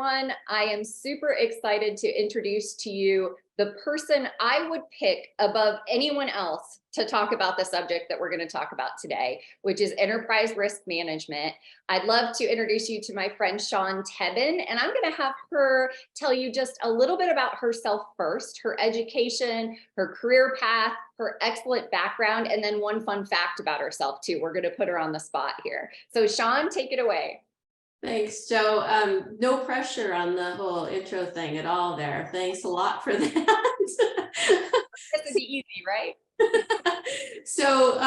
everyone. I am super excited to introduce to you the person I would pick above anyone else to talk about the subject that we're going to talk about today, which is enterprise risk management. I'd love to introduce you to my friend Shawn Tebben, and I'm going to have her tell you just a little bit about herself first, her education, her career path, her excellent background, and then one fun fact about herself too. We're going to put her on the spot here. So Shawn, take it away. Thanks, Joe. No pressure on the whole intro thing at all there. Thanks a lot for that. This would be easy, right? So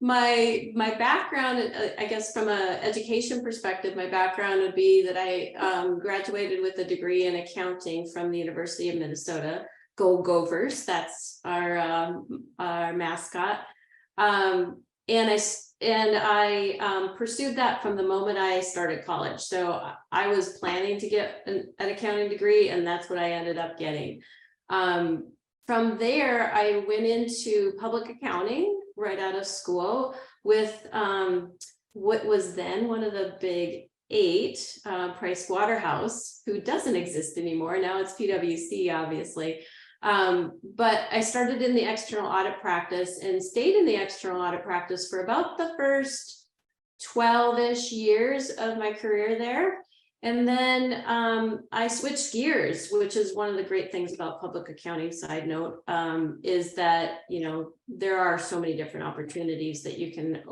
my background, I guess from an education perspective, my background would be that I graduated with a degree in accounting from the University of Minnesota. Go Gophers, that's our mascot. And I pursued that from the moment I started college. So I was planning to get an accounting degree, and that's what I ended up getting. From there, I went into public accounting right out of school with what was then one of the big eight, Price Waterhouse, who doesn't exist anymore. Now it's PwC, obviously. But I started in the external audit practice and stayed in the external audit practice for about the first 12-ish years of my career there. And then I switched gears, which is one of the great things about public accounting, side note, is that, you know, there are so many different opportunities that you can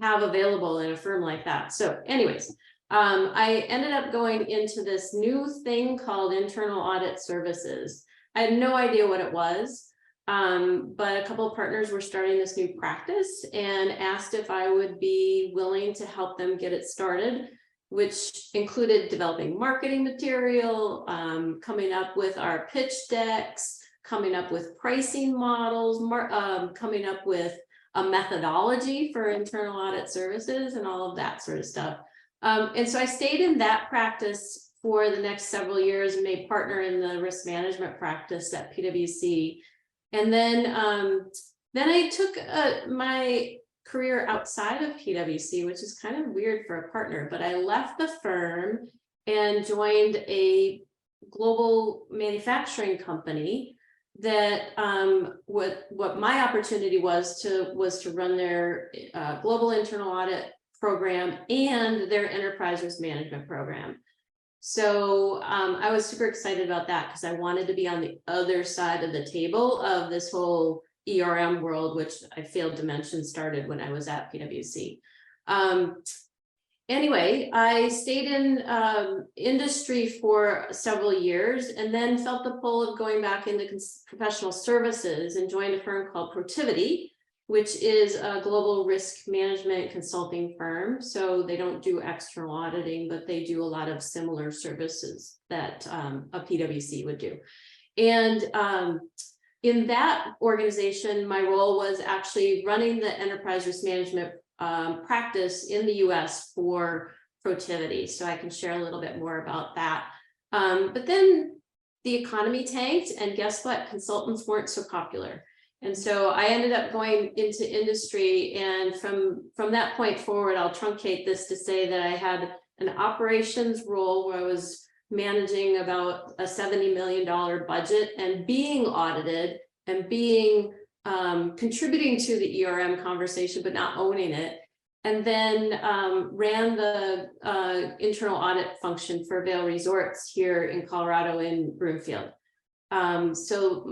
have available in a firm like that. So anyways, I ended up going into this new thing called internal audit services. I had no idea what it was, but a couple of partners were starting this new practice and asked if I would be willing to help them get it started, which included developing marketing material, coming up with our pitch decks, coming up with pricing models, coming up with a methodology for internal audit services and all of that sort of stuff. And so I stayed in that practice for the next several years and made partner in the risk management practice at PwC. And then I took my career outside of PwC, which is kind of weird for a partner, but I left the firm and joined a global manufacturing company that what my opportunity was to run their global internal audit program and their enterprise risk management program. So I was super excited about that because I wanted to be on the other side of the table of this whole ERM world, which I failed to mention started when I was at PwC. Anyway, I stayed in industry for several years and then felt the pull of going back into professional services and joined a firm called Protiviti, which is a global risk management consulting firm. So they don't do external auditing, but they do a lot of similar services that a PwC would do. And in that organization, my role was actually running the enterprise risk management practice in the US for Protiviti. So I can share a little bit more about that. But then the economy tanked, and guess what? Consultants weren't so popular. And so I ended up going into industry, and from that point forward, I'll truncate this to say that I had an operations role where I was managing about a $70 million budget and being audited and being contributing to the ERM conversation, but not owning it. And then ran the internal audit function for Vail Resorts here in Colorado in Broomfield. So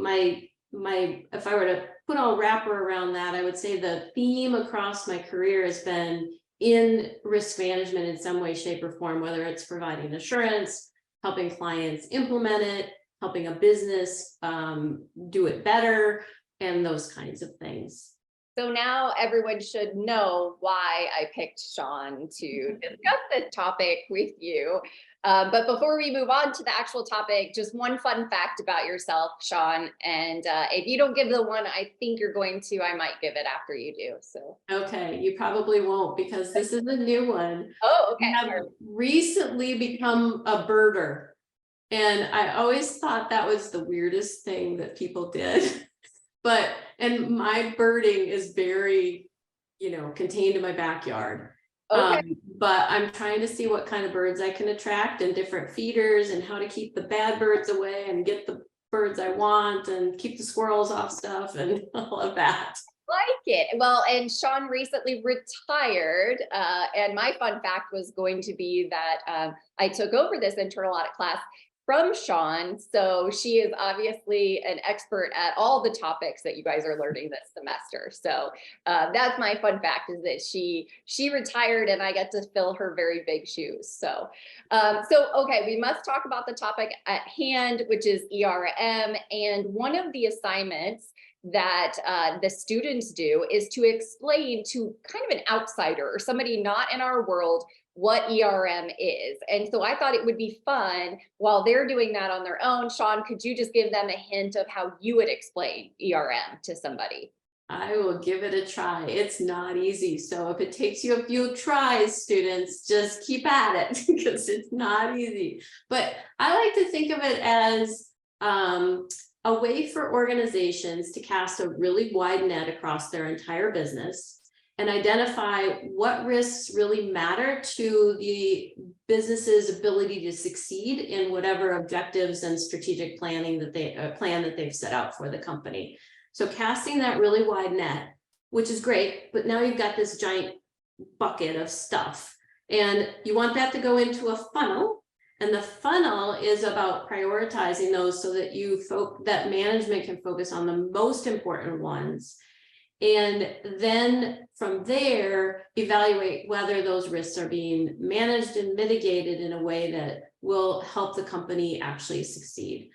if I were to put a wrapper around that, I would say the theme across my career has been in risk management in some way, shape, or form, whether it's providing assurance, helping clients implement it, helping a business do it better, and those kinds of things. So now everyone should know why I picked Shawn to discuss this topic with you. But before we move on to the actual topic, just one fun fact about yourself, Shawn. And if you don't give the one I think you're going to, I might give it after you do. So okay, you probably won't because this is a new one. Oh, okay. I have recently become a birder. And I always thought that was the weirdest thing that people did. And my birding is very, contained in my backyard. Okay. But I'm trying to see what kind of birds I can attract and different feeders and how to keep the bad birds away and get the birds I want and keep the squirrels off stuff and all of that. Like it. Well, and Shawn recently retired. And my fun fact was going to be that I took over this internal audit class from Shawn. So she is obviously an expert at all the topics that you guys are learning this semester. So that's my fun fact, is that she retired and I get to fill her very big shoes. So okay, we must talk about the topic at hand, which is ERM. And one of the assignments that the students do is to explain to kind of an outsider or somebody not in our world what ERM is. And so I thought it would be fun while they're doing that on their own. Shawn, could you just give them a hint of how you would explain ERM to somebody? I will give it a try. It's not easy. So if it takes you a few tries, students, just keep at it because it's not easy. But I like to think of it as a way for organizations to cast a really wide net across their entire business and identify what risks really matter to the business's ability to succeed in whatever objectives and strategic planning that they've set out for the company. So casting that really wide net, which is great, but now you've got this giant bucket of stuff and you want that to go into a funnel. And the funnel is about prioritizing those so that that management can focus on the most important ones. And then from there, evaluate whether those risks are being managed and mitigated in a way that will help the company actually succeed.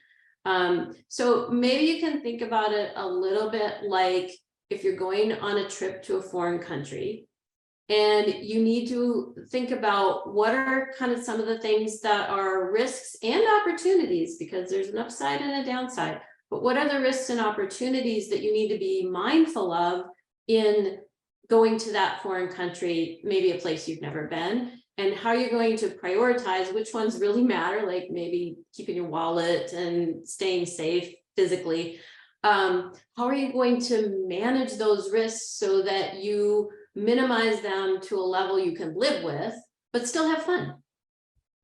So maybe you can think about it a little bit like if you're going on a trip to a foreign country, and you need to think about what are kind of some of the things that are risks and opportunities, because there's an upside and a downside. But what are the risks and opportunities that you need to be mindful of in going to that foreign country, maybe a place you've never been, and how you're going to prioritize which ones really matter, like maybe keeping your wallet and staying safe physically. How are you going to manage those risks so that you minimize them to a level you can live with, but still have fun?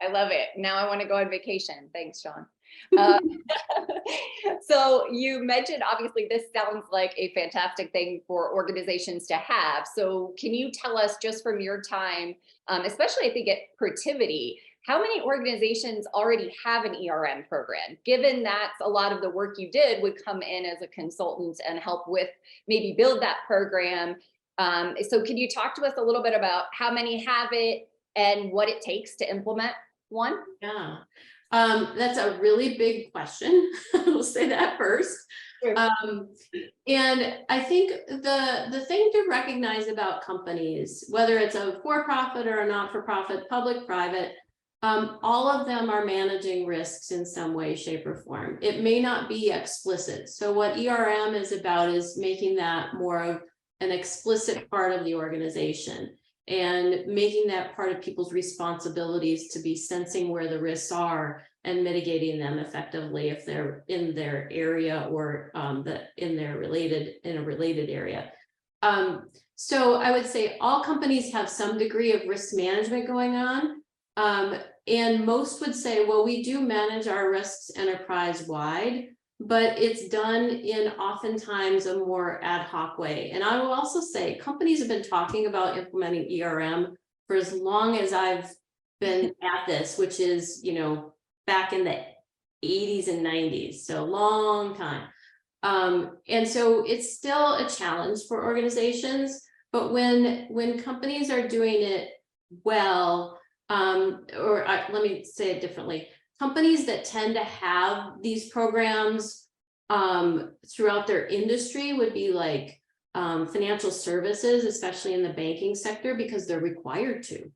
I love it. Now I want to go on vacation. Thanks, Shawn. So you mentioned, obviously, this sounds like a fantastic thing for organizations to have. So can you tell us, just from your time, especially I think at Protiviti, how many organizations already have an ERM program, given that a lot of the work you did would come in as a consultant and help with maybe build that program? So can you talk to us a little bit about how many have it and what it takes to implement one? Yeah, that's a really big question. We'll say that first. Sure. And I think the thing to recognize about companies, whether it's a for-profit or a not-for-profit, public, private, all of them are managing risks in some way, shape, or form. It may not be explicit. So what ERM is about is making that more of an explicit part of the organization and making that part of people's responsibilities to be sensing where the risks are and mitigating them effectively if they're in their area or in a related area. So I would say all companies have some degree of risk management going on. And most would say, well, we do manage our risks enterprise-wide, but it's done in oftentimes a more ad hoc way. And I will also say companies have been talking about implementing ERM for as long as I've been at this, which is, back in the 80s and 90s, so long time. And so it's still a challenge for organizations, but when companies are doing it well, let me say it differently. Companies that tend to have these programs throughout their industry would be like financial services, especially in the banking sector, because they're required to.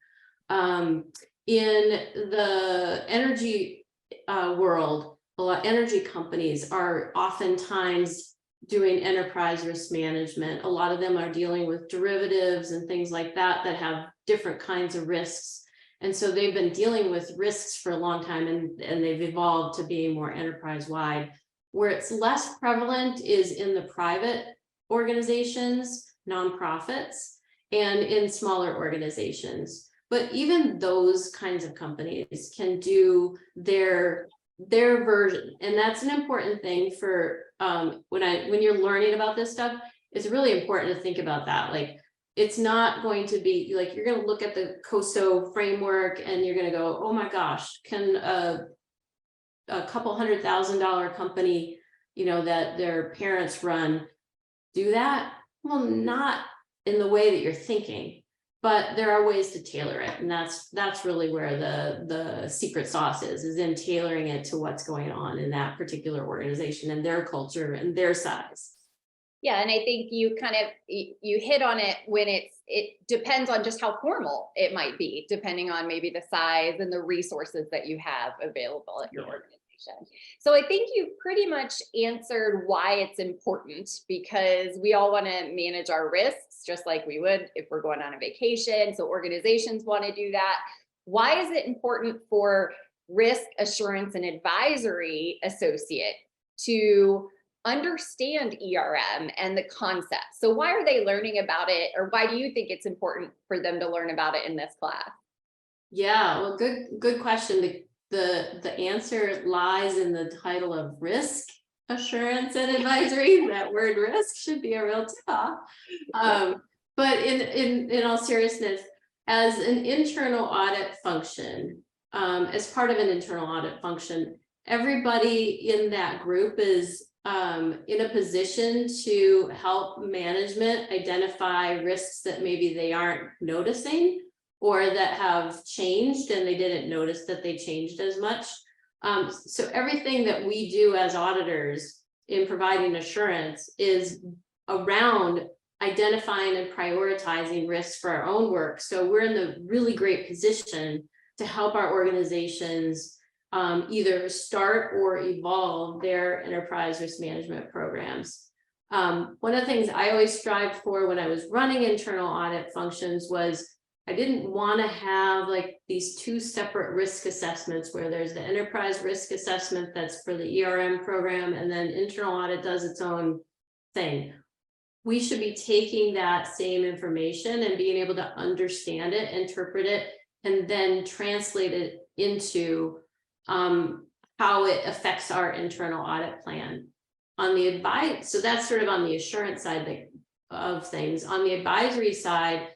In the energy world, a lot of energy companies are oftentimes doing enterprise risk management. A lot of them are dealing with derivatives and things like that that have different kinds of risks. And so they've been dealing with risks for a long time, and they've evolved to being more enterprise-wide. Where it's less prevalent is in the private organizations, nonprofits. and in smaller organizations. But even those kinds of companies can do their version, and that's an important thing for when you're learning about this stuff. It's really important to think about that. Like, it's not going to be like you're going to look at the COSO framework and you're going to go, oh my gosh, can a couple $100,000 company, that their parents run, do that? Well, not in the way that you're thinking, but there are ways to tailor it, and that's really where the secret sauce is in tailoring it to what's going on in that particular organization and their culture and their size. Yeah, and I think you hit on it when it depends on just how formal it might be, depending on maybe the size and the resources that you have available at your organization. So I think you pretty much answered why it's important, because we all want to manage our risks just like we would if we're going on a vacation. So organizations want to do that. Why is it important for risk assurance and advisory associate to understand ERM and the concept? So why are they learning about it, or why do you think it's important for them to learn about it in this class? Yeah, well, good question. The answer lies in the title of risk assurance and advisory. That word risk should be a real tip. But in all seriousness, as an internal audit function, as part of an internal audit function, everybody in that group is in a position to help management identify risks that maybe they aren't noticing, or that have changed and they didn't notice that they changed as much. So everything that we do as auditors in providing assurance is around identifying and prioritizing risks for our own work. So we're in the really great position to help our organizations either start or evolve their enterprise risk management programs. One of the things I always strived for when I was running internal audit functions was I didn't want to have like these two separate risk assessments where there's the enterprise risk assessment that's for the ERM program, and then internal audit does its own thing. We should be taking that same information and being able to understand it, interpret it, and then translate it into how it affects our internal audit plan. On the advice, so that's sort of on the assurance side of things. On the advisory side,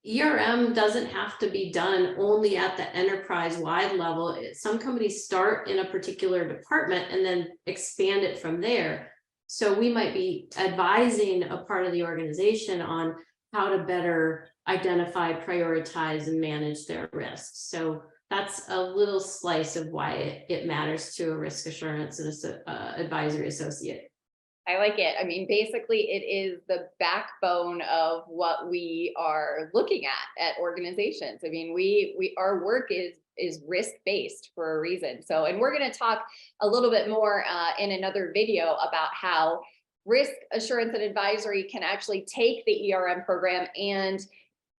ERM doesn't have to be done only at the enterprise-wide level. Some companies start in a particular department and then expand it from there. So we might be advising a part of the organization on how to better identify, prioritize, and manage their risks. So that's a little slice of why it matters to a risk assurance and advisory associate. I like it. I mean, basically, it is the backbone of what we are looking at organizations. I mean, our work is risk-based for a reason. So, and we're going to talk a little bit more in another video about how risk assurance and advisory can actually take the ERM program and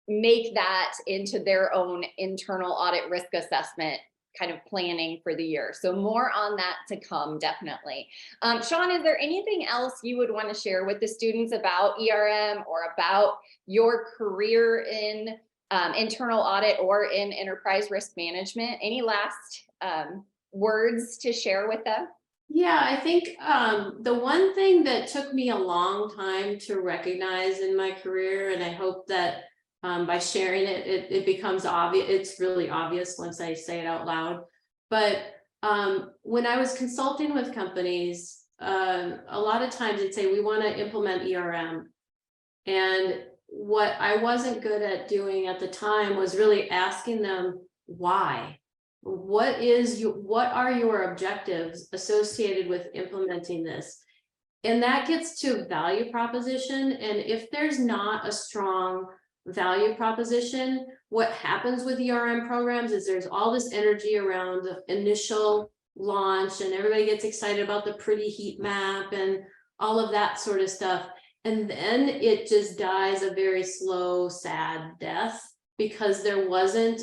make that into their own internal audit risk assessment kind of planning for the year. So more on that to come, definitely. Shawn, is there anything else you would want to share with the students about ERM or about your career in internal audit or in enterprise risk management? Any last words to share with them? Yeah, I think the one thing that took me a long time to recognize in my career, and I hope that by sharing it becomes obvious. It's really obvious once I say it out loud. But when I was consulting with companies, a lot of times they'd say, we want to implement ERM. And what I wasn't good at doing at the time was really asking them why. What are your objectives associated with implementing this? And that gets to value proposition. And if there's not a strong value proposition, what happens with ERM programs is there's all this energy around the initial launch and everybody gets excited about the pretty heat map and all of that sort of stuff. And then it just dies a very slow, sad death because there wasn't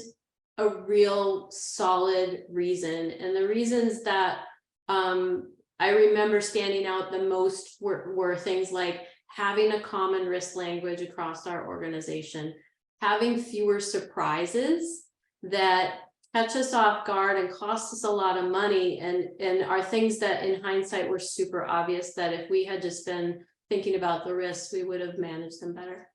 a real solid reason. And the reasons that I remember standing out the most were things like having a common risk language across our organization, having fewer surprises that catch us off guard and cost us a lot of money, and are things that in hindsight were super obvious that if we had just been thinking about the risks, we would have managed them better.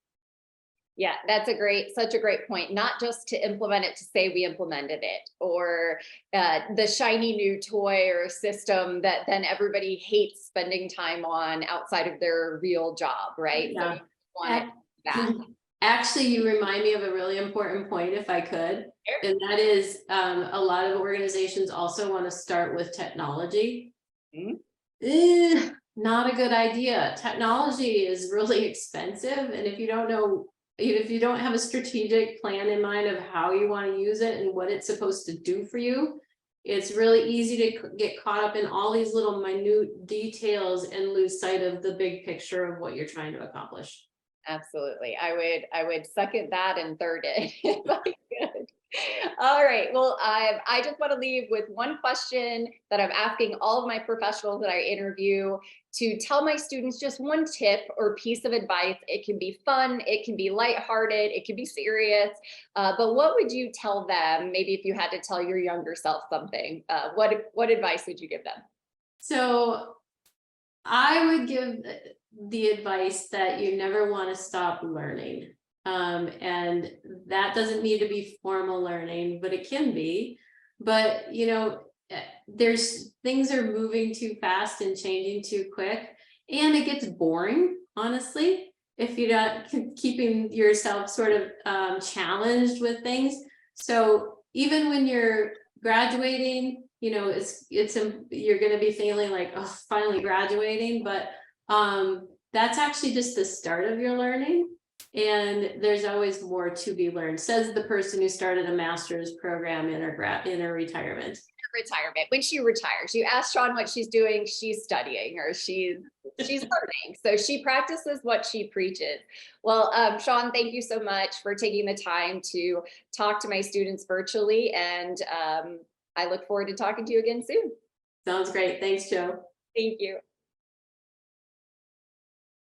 Yeah, that's such a great point. Not just to implement it to say we implemented it, or the shiny new toy or system that then everybody hates spending time on outside of their real job, right? So Yeah. you want it back. Actually, you remind me of a really important point, if I could, Sure. and that is a lot of organizations also want to start with technology. Not a good idea. Technology is really expensive, and if you don't know, if you don't have a strategic plan in mind of how you want to use it and what it's supposed to do for you, it's really easy to get caught up in all these little minute details and lose sight of the big picture of what you're trying to accomplish. Absolutely. I would second that and third it if I could. All right. Well, I just want to leave with one question that I'm asking all of my professionals that I interview, to tell my students just one tip or piece of advice. It can be fun, it can be lighthearted, it can be serious. But what would you tell them? Maybe if you had to tell your younger self something, what advice would you give them? So I would give the advice that you never want to stop learning. And that doesn't need to be formal learning, but it can be. But, there's things are moving too fast and changing too quick, and it gets boring, honestly, if you're not keeping yourself sort of challenged with things. So even when you're graduating, you're going to be feeling like, oh, finally graduating, but that's actually just the start of your learning, and there's always more to be learned, says the person who started a master's program in her retirement. When she retires, you ask Shawn what she's doing, she's studying, or she's learning. So she practices what she preaches. Well, Shawn, thank you so much for taking the time to talk to my students virtually, and I look forward to talking to you again soon. Sounds great. Thanks, Joe. Thank you.